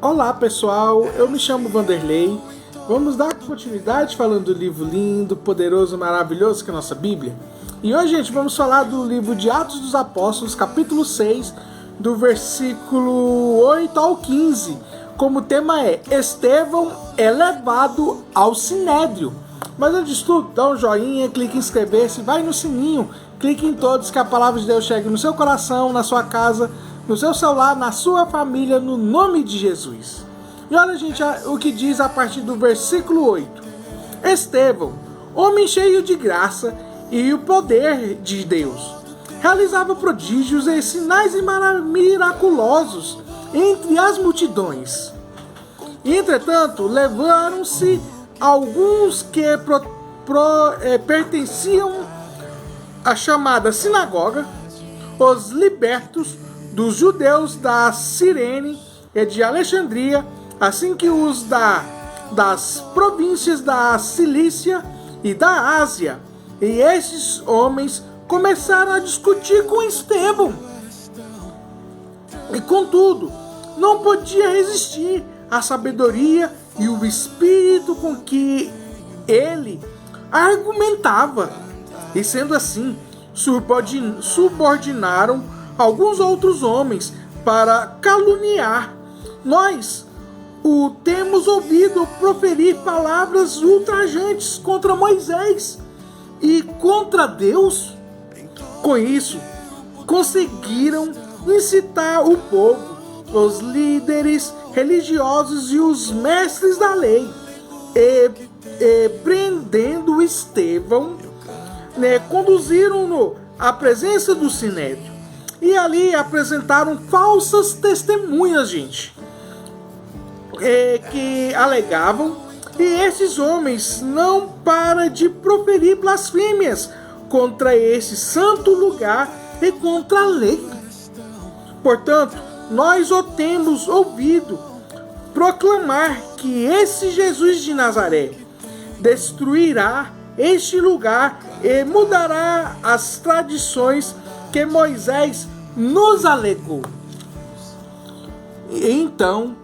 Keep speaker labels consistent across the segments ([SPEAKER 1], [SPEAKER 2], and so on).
[SPEAKER 1] Olá pessoal, eu me chamo Vanderlei. Vamos dar continuidade falando do livro lindo, poderoso, maravilhoso que é a nossa Bíblia. E hoje, gente, vamos falar do livro de Atos dos Apóstolos, capítulo 6, do versículo 8 ao 15. Como o tema é Estevão é levado ao Sinédrio. Mas antes de tudo, dá um joinha, clique em inscrever-se, vai no sininho, clique em todos que a palavra de Deus chegue no seu coração, na sua casa, no seu celular, na sua família, no nome de Jesus. E olha, gente, o que diz a partir do versículo 8. Estevão, homem cheio de graça e o poder de Deus, realizava prodígios e sinais miraculosos entre as multidões. Entretanto, levaram-se alguns que pertenciam à chamada sinagoga, os libertos dos judeus da Cirene e de Alexandria, assim que os das províncias da Cilícia e da Ásia. E esses homens começaram a discutir com Estevão. E contudo, não podia resistir à sabedoria e o espírito com que ele argumentava. E sendo assim, subordinaram alguns outros homens para caluniar. Nós o temos ouvido proferir palavras ultrajantes contra Moisés e contra Deus. Com isso, conseguiram incitar o povo, os líderes religiosos e os mestres da lei, e prendendo Estevão, conduziram-no à presença do Sinédrio. E ali apresentaram falsas testemunhas, gente, que alegavam, e esses homens não param de proferir blasfêmias contra esse santo lugar e contra a lei. Portanto, nós o temos ouvido proclamar que esse Jesus de Nazaré destruirá este lugar e mudará as tradições que Moisés nos alegou. Então,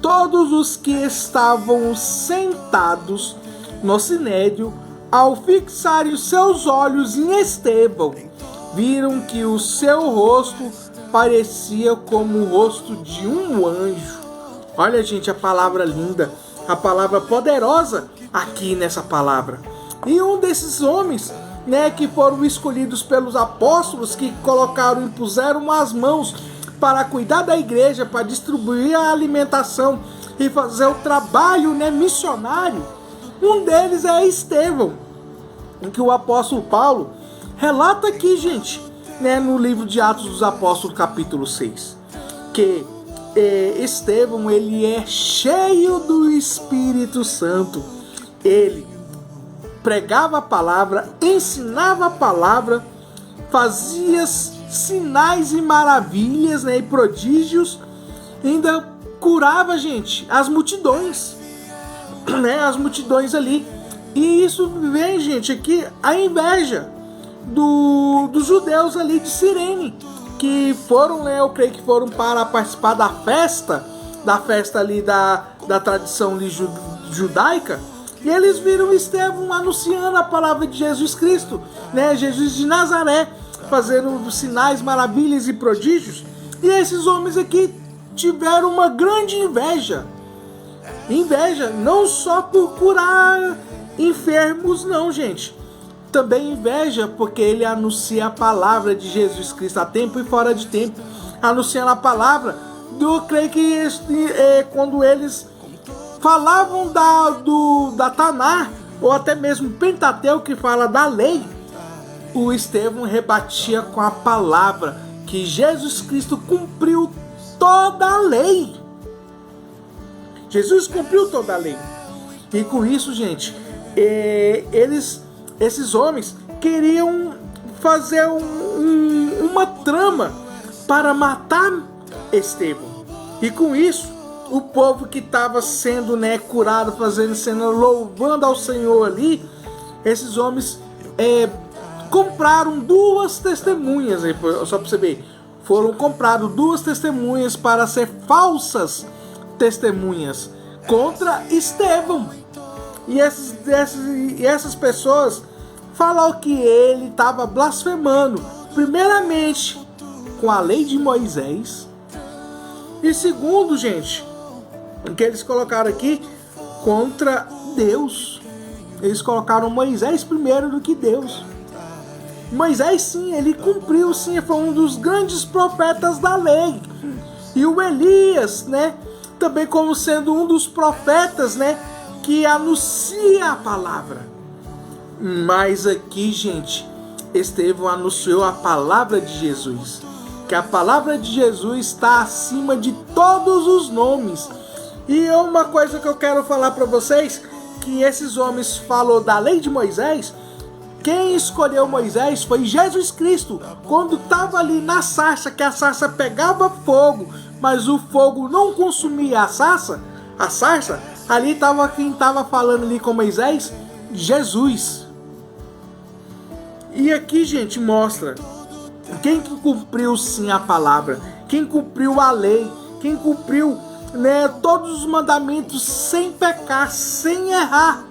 [SPEAKER 1] todos os que estavam sentados no sinédrio, ao fixarem seus olhos em Estevão, viram que o seu rosto parecia como o rosto de um anjo. Olha, gente, a palavra linda, a palavra poderosa aqui nessa palavra. E um desses homens, que foram escolhidos pelos apóstolos, que impuseram as mãos para cuidar da igreja, para distribuir a alimentação e fazer o trabalho missionário. Um deles é Estevão, em que o apóstolo Paulo relata aqui, gente, no livro de Atos dos Apóstolos, capítulo 6, que Estevão, ele é cheio do Espírito Santo. Ele pregava a palavra, ensinava a palavra, fazia sinais e maravilhas, e prodígios, ainda curava, gente, as multidões, as multidões ali. E isso vem, gente, aqui a inveja dos judeus ali de Cirene, que foram, eu creio que foram para participar da festa ali da tradição ali judaica. E eles viram Estevão anunciando a palavra de Jesus Cristo, Jesus de Nazaré, fazendo sinais, maravilhas e prodígios. E esses homens aqui tiveram uma grande inveja. Inveja não só por curar enfermos, não, gente. Também inveja porque ele anuncia a palavra de Jesus Cristo a tempo e fora de tempo. Anunciando a palavra. Eu creio que quando eles falavam da Taná, ou até mesmo Pentateuco, que fala da lei, o Estevão rebatia com a palavra que Jesus Cristo cumpriu toda a lei. Jesus cumpriu toda a lei. E com isso, gente, esses homens queriam fazer uma trama para matar Estevão. E com isso, o povo que estava sendo curado, louvando ao Senhor ali, esses homens compraram duas testemunhas, só para você ver, foram compradas duas testemunhas para ser falsas testemunhas contra Estevão. E essas pessoas falaram que ele estava blasfemando, primeiramente, com a lei de Moisés. E segundo, gente, o que eles colocaram aqui, contra Deus. Eles colocaram Moisés primeiro do que Deus. Moisés, sim, ele cumpriu, sim, foi um dos grandes profetas da lei. E o Elias, né, também como sendo um dos profetas, né, que anuncia a palavra. Mas aqui, gente, Estevão anunciou a palavra de Jesus. Que a palavra de Jesus está acima de todos os nomes. E uma coisa que eu quero falar para vocês, que esses homens falou da lei de Moisés, quem escolheu Moisés foi Jesus Cristo. Quando estava ali na sarça, que a sarça pegava fogo, mas o fogo não consumia a sarça, ali estava quem estava falando ali com Moisés, Jesus. E aqui, gente, mostra quem que cumpriu sim a palavra, quem cumpriu a lei, quem cumpriu, né, todos os mandamentos sem pecar, sem errar,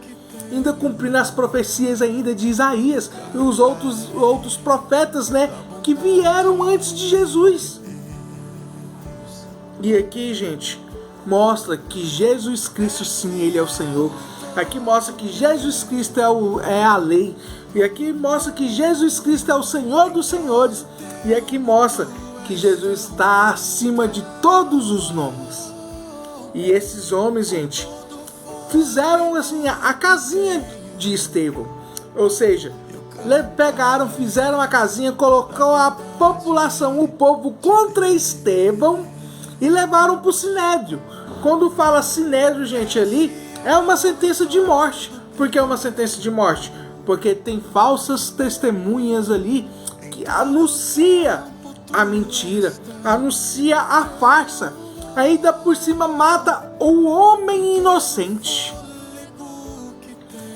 [SPEAKER 1] ainda cumprindo as profecias ainda de Isaías e os outros profetas, né, que vieram antes de Jesus. E aqui, gente, mostra que Jesus Cristo, sim, ele é o Senhor. Aqui mostra que Jesus Cristo é a lei. E aqui mostra que Jesus Cristo é o Senhor dos senhores. E aqui mostra que Jesus está acima de todos os nomes. E esses homens, gente, fizeram assim a casinha de Estevão. Ou seja, pegaram, fizeram a casinha, colocou a população, o povo contra Estevão e levaram para o Sinédrio. Quando fala Sinédrio, gente, ali é uma sentença de morte. Por que é uma sentença de morte? Porque tem falsas testemunhas ali que anuncia a mentira, anuncia a farsa. Ainda por cima mata o homem inocente.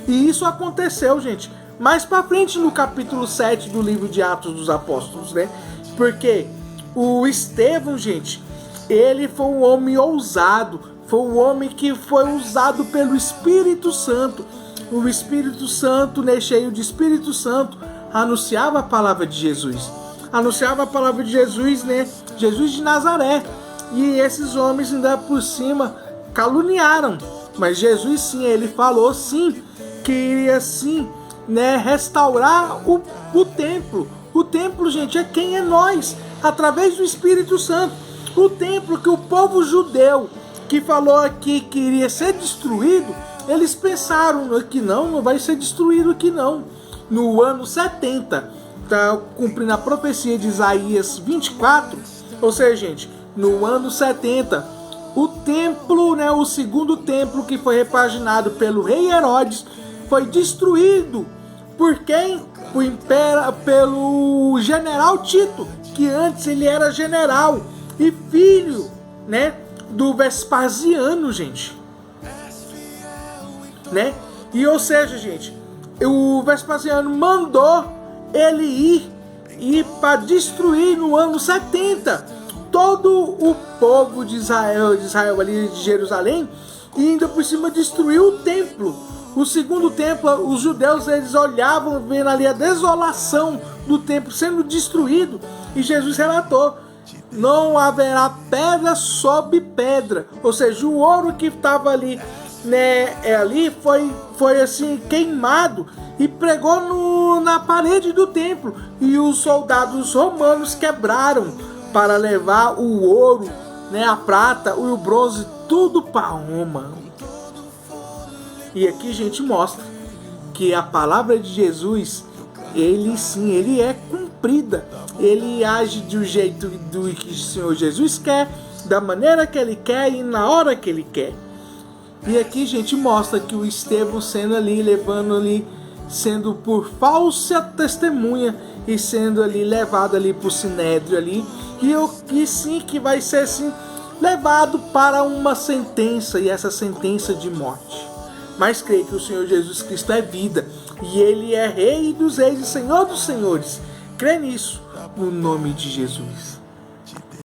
[SPEAKER 1] E isso aconteceu, gente, mais pra frente no capítulo 7 do livro de Atos dos Apóstolos, né? Porque o Estevão, gente, ele foi um homem ousado, foi um homem que foi usado pelo Espírito Santo. O Espírito Santo, né, cheio de Espírito Santo, anunciava a palavra de Jesus. Anunciava a palavra de Jesus, né? Jesus de Nazaré. E esses homens ainda por cima caluniaram. Mas Jesus, sim, ele falou sim que iria sim, né, restaurar o templo. O templo, gente, é quem é nós, através do Espírito Santo. O templo que o povo judeu que falou aqui que iria ser destruído, eles pensaram que não vai ser destruído aqui não. No ano 70, tá cumprindo a profecia de Isaías 24, ou seja, gente, no ano 70, o templo, né, o segundo templo que foi repaginado pelo rei Herodes, foi destruído por quem? Pelo general Tito, que antes ele era general e filho, né, do Vespasiano, gente. Né? E ou seja, gente, o Vespasiano mandou ele ir para destruir no ano 70 todo o povo de Israel ali de Jerusalém, e ainda por cima destruiu o templo. O segundo templo, os judeus, eles olhavam, vendo ali a desolação do templo sendo destruído, e Jesus relatou: não haverá pedra sobre pedra. Ou seja, o ouro que estava ali, né, ali foi assim queimado e pregou na parede do templo, e os soldados romanos quebraram para levar o ouro, né, a prata e o bronze, tudo para Roma. E aqui a gente mostra que a palavra de Jesus, ele sim, ele é cumprida. Ele age do jeito do que o Senhor Jesus quer, da maneira que ele quer e na hora que ele quer. E aqui a gente mostra que o Estevão sendo ali, levando ali, sendo por falsa testemunha e sendo ali levado ali para o Sinédrio ali, e sim que vai ser sim levado para uma sentença, e essa sentença de morte. Mas creio que o Senhor Jesus Cristo é vida, e ele é Rei dos Reis e Senhor dos Senhores. Crê nisso, no nome de Jesus.